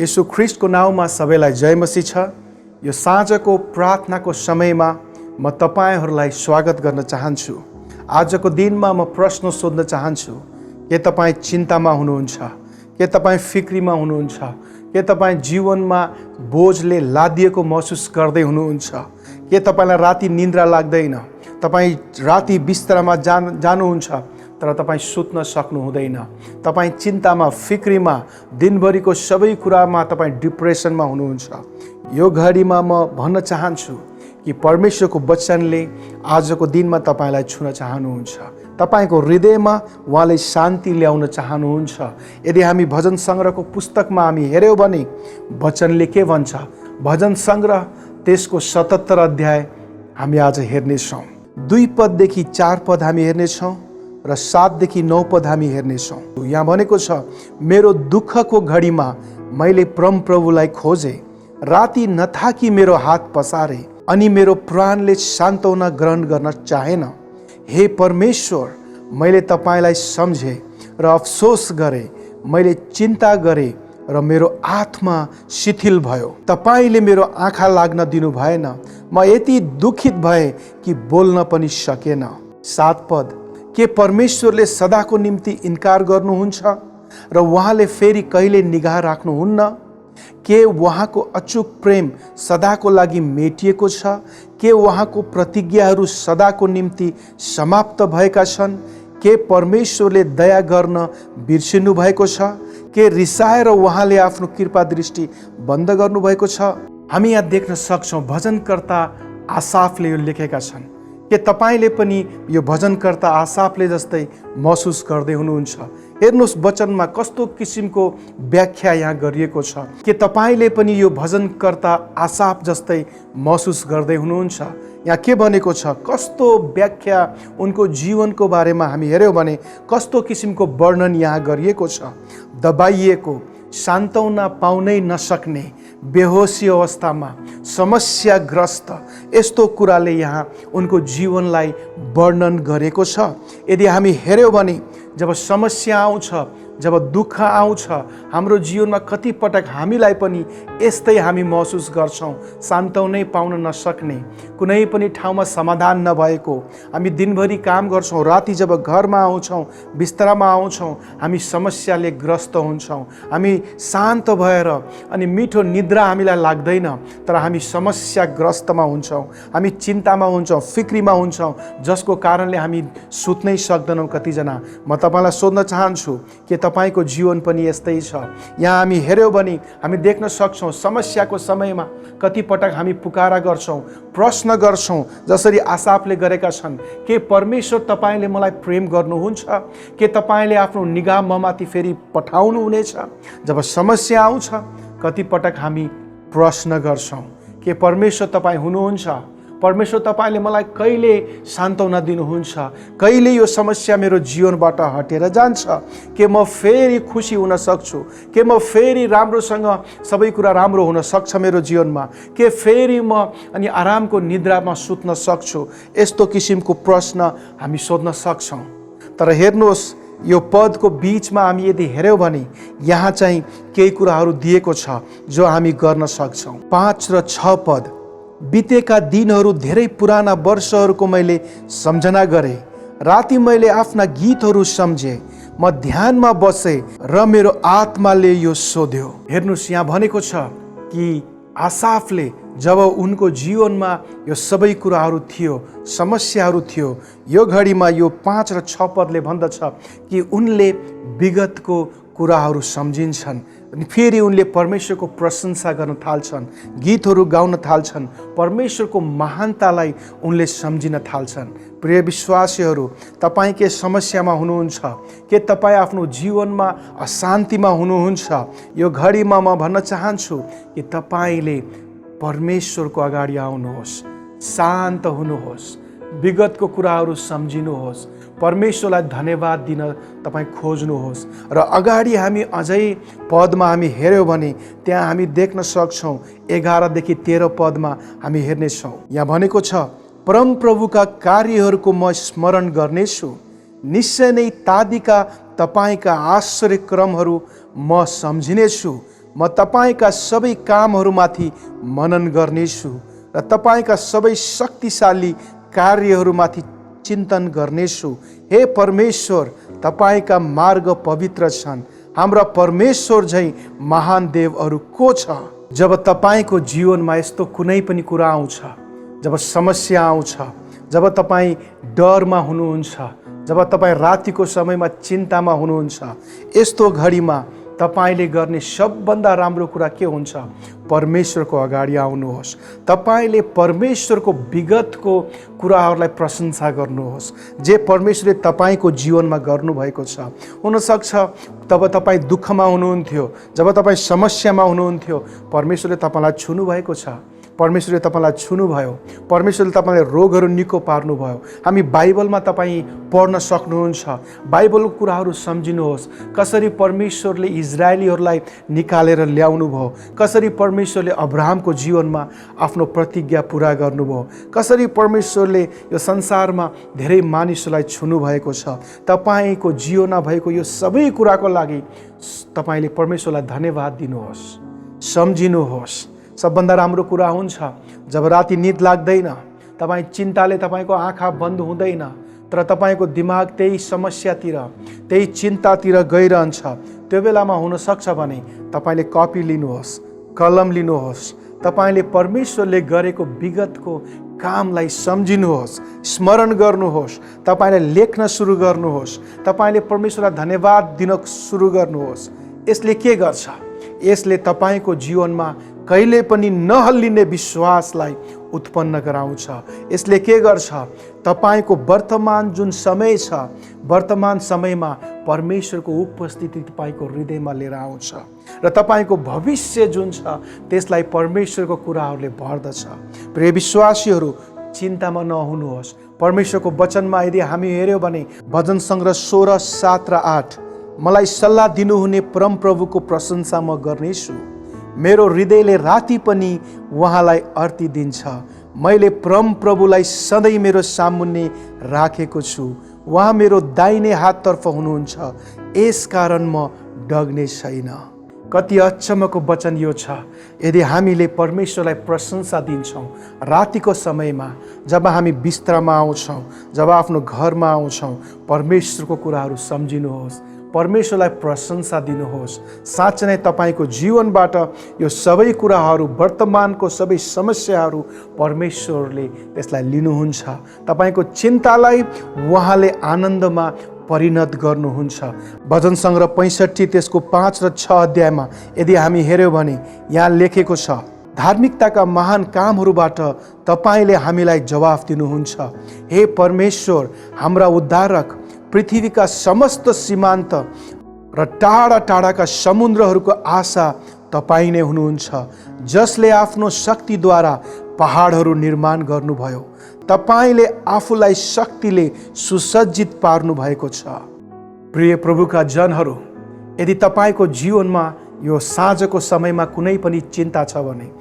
यीशु ख्रिस्टको नाउँमा सबैलाई जय मसीह छ। यो साँझको प्रार्थनाको समयमा म तपाईहरूलाई स्वागत गर्न चाहन्छु। आजको दिनमा म प्रश्न सोध्न चाहन्छु, के तपाईँ चिन्तामा हुनुहुन्छ? के तपाईँ फिक्रीमा हुनुहुन्छ? के तपाईँ जीवनमा बोझले लादिएको महसुस गर्दै हुनुहुन्छ? के तपाईँलाई राति निन्द्रा लाग्दैन? तपाईँ राति बिस्तरामा जानुहुन्छ तर तपाईँ सुत्न सक्नु हुँदैन। तपाईँ चिन्तामा, फिक्रीमा, दिनभरिको सबै कुरामा तपाईँ डिप्रेसनमा हुनुहुन्छ। यो घडीमा म भन्न चाहन्छु कि परमेश्वरको वचनले आजको दिनमा तपाईँलाई छुन चाहनुहुन्छ। तपाईँको हृदयमा उहाँले शान्ति ल्याउन चाहनुहुन्छ। यदि हामी भजन सङ्ग्रहको पुस्तकमा हामी हेऱ्यौँ भने वचनले के भन्छ? भजन सङ्ग्रह त्यसको 77 अध्याय हामी आज हेर्नेछौँ। 2 पददेखि 4 पद हामी हेर्नेछौँ र 7 देखि 9 पद हामी हेर्नेछौँ। यहाँ भनेको छ, मेरो दुःखको घडीमा मैले परमप्रभुलाई खोजेँ, राति नथाकी मेरो हात पसारे अनि मेरो प्राणले सान्त्वना ग्रहण गर्न चाहेन। हे परमेश्वर, मैले तपाईँलाई सम्झेँ र अफसोस गरेँ, मैले चिन्ता गरेँ र मेरो आत्मा शिथिल भयो। तपाईँले मेरो आँखा लाग्न दिनु भएन। म यति दुखित भएँ कि बोल्न पनि सकेन। 7 पद, के परमेश्वरले सदाको निम्ति इन्कार गर्नुहुन्छ र उहाँले फेरि कहिले निगाह राख्नुहुन्न? के उहाँको अचूक प्रेम सदाको लागि मेटिएको छ? के उहाँको प्रतिज्ञाहरू सदाको निम्ति समाप्त भएका छन्? के परमेश्वरले दया गर्न बिर्सिनु भएको छ? के रिसाएर उहाँले आफ्नो कृपा दृष्टि बन्द गर्नुभएको छ? हामी यहाँ देख्न सक्छौँ भजनकर्ता आसाफले यो लेखेका छन्। के तपाईँले पनि यो भजनकर्ता आसाफले जस्तै महसुस गर्दै हुनुहुन्छ? हेर्नुहोस् वचनमा कस्तो किसिमको व्याख्या यहाँ गरिएको छ। के तपाईँले पनि यो भजनकर्ता आसाफ जस्तै महसुस गर्दै हुनुहुन्छ? यहाँ के भनेको छ, कस्तो व्याख्या उनको जीवनको बारेमा हामी हेऱ्यौँ भने कस्तो किसिमको वर्णन यहाँ गरिएको छ। दबाइएको, सान्त्वना पाउनै नसक्ने, बेहोसी अवस्थामा, समस्याग्रस्त, यस्तो कुराले यहाँ उनको जीवनलाई वर्णन गरेको छ। यदि हामी हेऱ्यौँ भने जब समस्या आउँछ, जब दुःख आउँछ हाम्रो जीवनमा, कति पटक हामीलाई पनि यस्तै हामी महसुस गर्छौँ, सान्त्वनै पाउन नसक्ने, कुनै पनि ठाउँमा समाधान नभएको। हामी दिनभरि काम गर्छौँ, राति जब घरमा आउँछौँ, बिस्तरामा आउँछौँ, हामी समस्याले ग्रस्त हुन्छौँ। हामी शान्त भएर अनि मिठो निद्रा हामीलाई लाग्दैन, तर हामी समस्याग्रस्तमा हुन्छौँ, हामी चिन्तामा हुन्छौँ, फिक्रीमा हुन्छौँ, जसको कारणले हामी सुत्नै सक्दैनौँ कतिजना। म तपाईँलाई सोध्न चाहन्छु कि तपाईँको जीवन पनि यस्तै छ? यहाँ हामी हेऱ्यौँ भने हामी देख्न सक्छौँ समस्याको समयमा कति पटक हामी पुकारा गर्छौँ, प्रश्न गर्छौँ, जसरी आसाफले गरेका छन्। के परमेश्वर तपाईँले मलाई प्रेम गर्नुहुन्छ? के तपाईँले आफ्नो निगाह ममाथि फेरि पठाउनुहुनेछ? जब समस्या आउँछ कति पटक हामी प्रश्न गर्छौँ, के परमेश्वर तपाईँ हुनुहुन्छ? परमेश्वर तपाईँले मलाई कहिले सान्त्वना दिनुहुन्छ? कहिले यो समस्या मेरो जीवनबाट हटेर जान्छ? के म फेरि खुसी हुन सक्छु? के म फेरि राम्रोसँग सबै कुरा राम्रो हुन सक्छ मेरो जीवनमा? के फेरि म अनि आरामको निद्रामा सुत्न सक्छु? यस्तो किसिमको प्रश्न हामी सोध्न सक्छौँ। तर हेर्नुहोस्, यो पदको बिचमा हामी यदि हेऱ्यौँ भने यहाँ चाहिँ केही कुराहरू दिएको छ जो हामी गर्न सक्छौँ। 5 र 6 पद, बितेका दिनहरू धेरै पुराना वर्षहरूको मैले सम्झना गरेँ, राति मैले आफ्ना गीतहरू सम्झेँ, म ध्यानमा बसेँ र मेरो आत्माले यो सोध्यो। हेर्नुहोस्, यहाँ भनेको छ कि आसाफले जब उनको जीवनमा यो सबै कुराहरू थियो, समस्याहरू थियो, यो घडीमा यो 5 र 6 पदले भन्दछ कि उनले विगतको कुराहरू सम्झिन्छन् अनि फेरि उनले परमेश्वरको प्रशंसा गर्न थाल्छन्, गीतहरू गाउन थाल्छन्, परमेश्वरको महानतालाई उनले सम्झिन थाल्छन्। प्रिय विश्वासीहरू, तपाईँ के समस्यामा हुनुहुन्छ? के तपाईँ आफ्नो जीवनमा अशान्तिमा हुनुहुन्छ? यो घडीमा म भन्न चाहन्छु कि तपाईँले परमेश्वरको अगाडि आउनुहोस्, शान्त हुनुहोस्, विगतको कुराहरू सम्झिनुहोस्, परमेश्वरलाई धन्यवाद दिन तपाईँ खोज्नुहोस्। र अगाडि हामी अझै पदमा हामी हेऱ्यौँ भने त्यहाँ हामी देख्न सक्छौँ 11 देखि 13 पदमा हामी हेर्नेछौँ। यहाँ भनेको छ, परमप्रभुका कार्यहरूको म स्मरण गर्नेछु, निश्चय नै तादिका तपाईँका आश्चर्य क्रमहरू म सम्झिनेछु। म तपाईँका सबै कामहरूमाथि मनन गर्नेछु र तपाईँका सबै शक्तिशाली कार्यहरूमाथि चिन्तन गर्नेछु। हे परमेश्वर, तपाईँका मार्ग पवित्र छन्। हाम्रा परमेश्वर झैँ महान देव अरू को छ? जब तपाईँको जीवनमा यस्तो कुनै पनि कुरा आउँछ, जब समस्या आउँछ, जब तपाईँ डरमा हुनुहुन्छ, जब तपाईँ रातिको समयमा चिन्तामा हुनुहुन्छ, यस्तो घडीमा तपाईले गर्ने सबभन्दा राम्रो कुरा के हुन्छ? परमेश्वरको अगाडि आउनुहोस्। तपाईले परमेश्वरको विगतको कुराहरूलाई प्रशंसा गर्नुहोस्, जे परमेश्वरले तपाईको जीवनमा गर्नुभएको छ। हुनसक्छ तब तपाईँ दुःखमा हुनुहुन्थ्यो, जब तपाईँ समस्यामा हुनुहुन्थ्यो, परमेश्वरले तपाईँलाई छुनुभएको छ। परमेश्वरले तपाईँलाई छुनुभयो, परमेश्वरले तपाईँलाई रोगहरू निको पार्नुभयो। हामी बाइबलमा तपाईँ पढ्न सक्नुहुन्छ। बाइबलको कुराहरू सम्झिनुहोस्, कसरी परमेश्वरले इजरायलीहरूलाई निकालेर ल्याउनु भयो, कसरी परमेश्वरले अब्राहमको जीवनमा आफ्नो प्रतिज्ञा पुरा गर्नुभयो, कसरी परमेश्वरले यो संसारमा धेरै मानिसहरूलाई छुनुभएको छ। तपाईँको जीवनमा भएको यो सबै कुराको लागि तपाईँले परमेश्वरलाई धन्यवाद दिनुहोस्, सम्झिनुहोस्। सबभन्दा राम्रो कुरा हुन्छ जब राति निद लाग्दैन, तपाईँ चिन्ताले तपाईँको आँखा बन्द हुँदैन, तर तपाईँको दिमाग त्यही समस्यातिर, त्यही चिन्तातिर गइरहन्छ। त्यो बेलामा हुनसक्छ भने तपाईँले कपी लिनुहोस्, कलम लिनुहोस्, तपाईँले परमेश्वरले गरेको विगतको कामलाई सम्झिनुहोस्, स्मरण गर्नुहोस्, तपाईँले लेख्न सुरु गर्नुहोस्, तपाईँले परमेश्वरलाई धन्यवाद दिन सुरु गर्नुहोस्। यसले के गर्छ? यसले तपाईँको जीवनमा कहिले पनि नहल्लिने विश्वासलाई उत्पन्न गराउँछ। यसले के गर्छ? तपाईँको वर्तमान जुन समय छ, वर्तमान समयमा परमेश्वरको उपस्थिति तपाईँको हृदयमा लिएर आउँछ र तपाईँको भविष्य जुन छ त्यसलाई परमेश्वरको कुराहरूले भर्दछ। प्रिय विश्वासीहरू, चिन्तामा नहुनुहोस्। परमेश्वरको वचनमा यदि हामी हेऱ्यौँ भने भजन सङ्ग्रह 16, 7 र 8, मलाई सल्लाह दिनुहुने परमप्रभुको प्रशंसा म गर्नेछु। मेरो हृदयले राति पनि उहाँलाई अर्ती दिन्छ। मैले परमप्रभुलाई सधैँ मेरो सामुन्ने राखेको छु। उहाँ मेरो दाहिने हाततर्फ हुनुहुन्छ, यसकारण म डग्ने छैन। कति अचम्मको वचन यो छ। यदि हामीले परमेश्वरलाई प्रशंसा दिन्छौँ रातिको समयमा, जब हामी बिस्तरामा आउँछौँ, जब आफ्नो घरमा आउँछौँ, परमेश्वरको कुराहरू सम्झिनुहोस्, परमेश्वरलाई प्रशंसा दिनुहोस्। साँच्चै नै तपाईँको जीवनबाट यो सबै कुराहरू, वर्तमानको सबै समस्याहरू परमेश्वरले त्यसलाई लिनुहुन्छ। तपाईँको चिन्तालाई उहाँले आनन्दमा परिणत गर्नुहुन्छ। भजन सङ्ग्रह 65 त्यसको 5 र 6 अध्यायमा यदि हामी हेऱ्यौँ भने यहाँ लेखेको छ, धार्मिकताका महान कामहरूबाट तपाईँले हामीलाई जवाफ दिनुहुन्छ। हे परमेश्वर, हाम्रा उद्धारक, पृथ्वीका समस्त सीमान्त र टाढा टाढाका समुद्रहरूको आशा तपाईँ नै हुनुहुन्छ, जसले आफ्नो शक्तिद्वारा पहाडहरू निर्माण गर्नुभयो। तपाईँले आफूलाई शक्तिले सुसज्जित पार्नु भएको छ। प्रिय प्रभुका जनहरू, यदि तपाईँको जीवनमा यो साँझको समयमा कुनै पनि चिन्ता छ भने,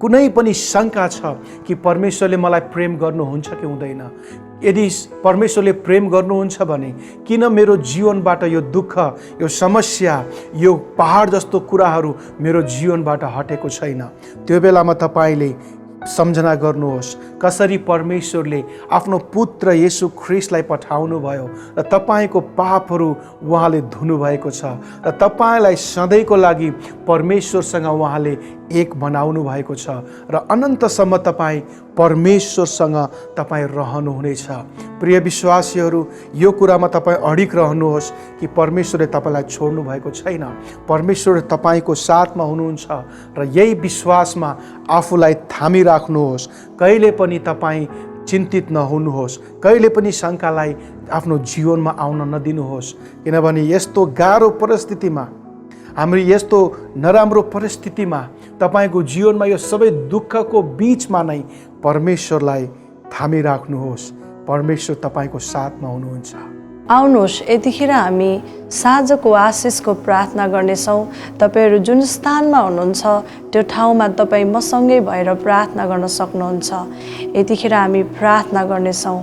कुनै पनि शङ्का छ कि परमेश्वरले मलाई प्रेम गर्नुहुन्छ कि हुँदैन, यदि परमेश्वरले प्रेम गर्नुहुन्छ भने किन मेरो जीवनबाट यो दुःख, यो समस्या, यो पहाड जस्तो कुराहरू मेरो जीवनबाट हटेको छैन, त्यो बेलामा तपाईँले सम्झना गर्नुहोस् कसरी परमेश्वरले आफ्नो पुत्र येशू ख्रिस्टलाई पठाउनु भयो र तपाईँको पापहरू उहाँले धुनुभएको छ र तपाईँलाई सधैँको लागि परमेश्वरसँग उहाँले एक बनाउनु भएको छ र अनन्तसम्म तपाईँ परमेश्वरसँग तपाईँ रहनुहुनेछ। प्रिय विश्वासीहरू, यो कुरामा तपाईँ अडिग रहनुहोस् कि परमेश्वरले तपाईँलाई छोड्नु भएको छैन। परमेश्वर तपाईँको साथमा हुनुहुन्छ र यही विश्वासमा आफूलाई थामिराख्नुहोस्। कहिले पनि तपाईँ चिन्तित नहुनुहोस्, कहिले पनि शङ्कालाई आफ्नो जीवनमा आउन नदिनुहोस्, किनभने यस्तो गाह्रो परिस्थितिमा, हाम्रो यस्तो नराम्रो परिस्थितिमा, तपाईँको जीवनमा यो सबै दुःखको बिचमा नै परमेश्वरलाई थामिराख्नुहोस्। परमेश्वर तपाईँको साथमा हुनुहुन्छ। आउनुहोस्, यतिखेर हामी साँझको आशिषको प्रार्थना गर्नेछौँ। तपाईँहरू जुन स्थानमा हुनुहुन्छ त्यो ठाउँमा तपाईँ मसँगै भएर प्रार्थना गर्न सक्नुहुन्छ। यतिखेर हामी प्रार्थना गर्नेछौँ।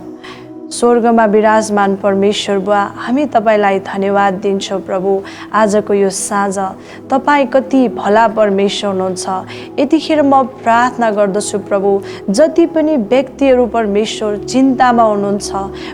स्वर्गमा विराजमान परमेश्वर बुवा, हामी तपाईलाई धन्यवाद दिन्छौँ प्रभु। आजको यो साँझ तपाईँ कति भला परमेश्वर हुनुहुन्छ। यतिखेर म प्रार्थना गर्दछु प्रभु, जति पनि व्यक्तिहरू परमेश्वर चिन्तामा हुनुहुन्छ,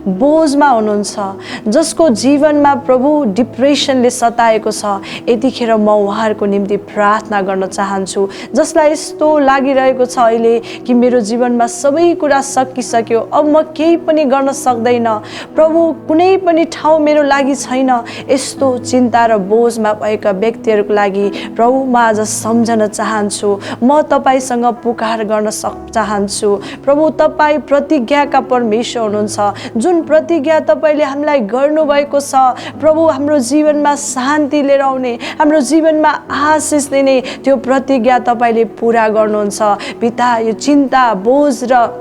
बोझमा हुनुहुन्छ, जसको जीवनमा प्रभु डिप्रेसनले सताएको छ, यतिखेर म उहाँहरूको निम्ति प्रार्थना गर्न चाहन्छु। जसलाई यस्तो लागिरहेको छ अहिले कि मेरो जीवनमा सबै कुरा सकिसक्यो, अब म केही पनि गर्न सक्दैन प्रभु, कुनै पनि ठाउँ मेरो लागि छैन, यस्तो चिन्ता र बोझमा भएका व्यक्तिहरूको लागि प्रभु म आज सम्झन चाहन्छु। म तपाईसँग पुकार गर्न चाहन्छु प्रभु। तपाईँ प्रतिज्ञाका परमेश्वर हुनुहुन्छ। जुन प्रतिज्ञा तपाईँले हामीलाई गर्नुभएको छ प्रभु, हाम्रो जीवनमा शान्ति लिएर आउने, हाम्रो जीवनमा आशिष दिने, त्यो प्रतिज्ञा तपाईँले पुरा गर्नुहुन्छ पिता। यो चिन्ता, बोझ र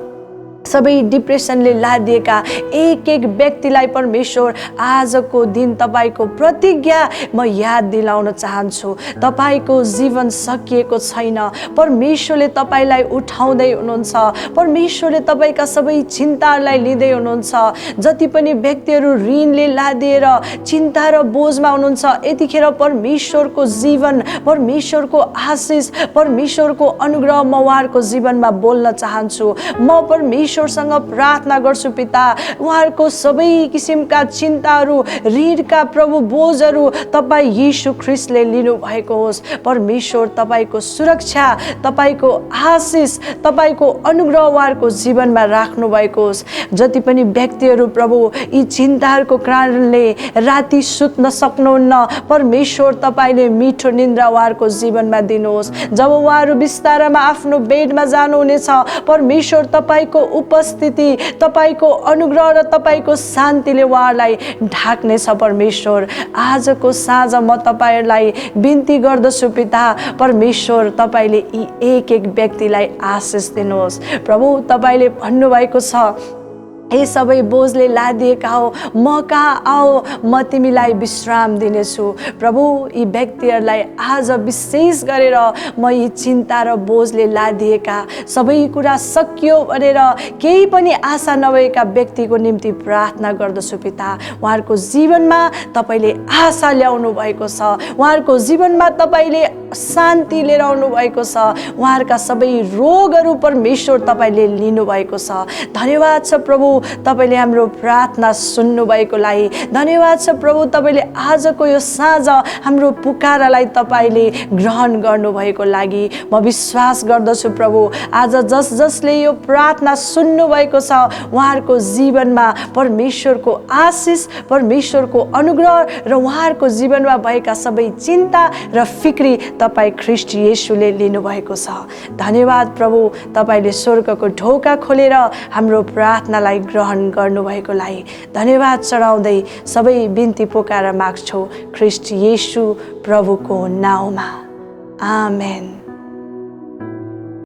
सबै डिप्रेसनले लादिएका एक एक व्यक्तिलाई परमेश्वर आजको दिन तपाईँको प्रतिज्ञा म याद दिलाउन चाहन्छु। तपाईँको जीवन सकिएको छैन, परमेश्वरले तपाईँलाई उठाउँदै हुनुहुन्छ। परमेश्वरले तपाईँका सबै चिन्ताहरूलाई लिँदै हुनुहुन्छ। जति पनि व्यक्तिहरू ऋणले लादिएर चिन्ता र बोझमा हुनुहुन्छ, यतिखेर परमेश्वरको जीवन, परमेश्वरको आशिष, परमेश्वरको अनुग्रह म उहाँहरूको जीवनमा बोल्न चाहन्छु। म परमेश्वरसँग प्रार्थना गर्छु पिता, उहाँहरूको सबै किसिमका चिन्ताहरू, ऋणका प्रभु बोझहरू तपाईँ यीशु ख्रीष्टले लिनु भएको होस्। परमेश्वर तपाईँको सुरक्षा, तपाईँको आशिष, तपाईँको अनुग्रह उहाँहरूको जीवनमा राख्नु भएको होस्। जति पनि व्यक्तिहरू प्रभु यी चिन्ताहरूको कारणले राति सुत्न सक्नुहुन्न, परमेश्वर तपाईँले मिठो निन्द्रा उहाँहरूको जीवनमा दिनुहोस्। जब उहाँहरू बिस्तारामा आफ्नो बेडमा जानुहुनेछ, परमेश्वर तपाईँको उपस्थिति, तपाईँको अनुग्रह र तपाईँको शान्तिले उहाँहरूलाई ढाक्नेछ। परमेश्वर आजको साँझ म तपाईँहरूलाई बिन्ती गर्दछु पिता, परमेश्वर तपाईँले यी एक एक व्यक्तिलाई आशिष दिनुहोस्। प्रभु तपाईँले भन्नुभएको छ, ए सबै बोझले लादिएका हो, म कहाँ आओ, म तिमीलाई विश्राम दिनेछु। प्रभु यी व्यक्तिहरूलाई आज विशेष गरेर म यी चिन्ता र बोझले लादिएका, सबै कुरा सकियो भनेर केही पनि आशा नभएका व्यक्तिको निम्ति प्रार्थना गर्दछु पिता। उहाँहरूको जीवनमा तपाईँले आशा ल्याउनु भएको छ, उहाँहरूको जीवनमा तपाईँले शान्ति लिएर आउनु भएको छ, उहाँहरूका सबै रोगहरू परमेश्वर तपाईँले लिनुभएको छ। धन्यवाद छ प्रभु, तपाईँले हाम्रो प्रार्थना सुन्नुभएको लागि। धन्यवाद छ प्रभु, तपाईँले आजको यो साँझ हाम्रो पुकारालाई तपाईँले ग्रहण गर्नुभएको लागि म विश्वास गर्दछु प्रभु। आज जसले यो प्रार्थना सुन्नुभएको छ, उहाँहरूको जीवनमा परमेश्वरको आशिष, परमेश्वरको अनुग्रह र उहाँहरूको जीवनमा भएका सबै चिन्ता र फिक्री तपाईँ ख्रीष्ट येशूले लिनुभएको छ। धन्यवाद प्रभु, तपाईँले स्वर्गको ढोका खोलेर हाम्रो प्रार्थनालाई ग्रहण गर्नुभएको लागि धन्यवाद चढाउँदै सबै बिन्ती पोकाएर माग्छौँ ख्रीष्ट येशू प्रभुको नाउँमा, आमेन।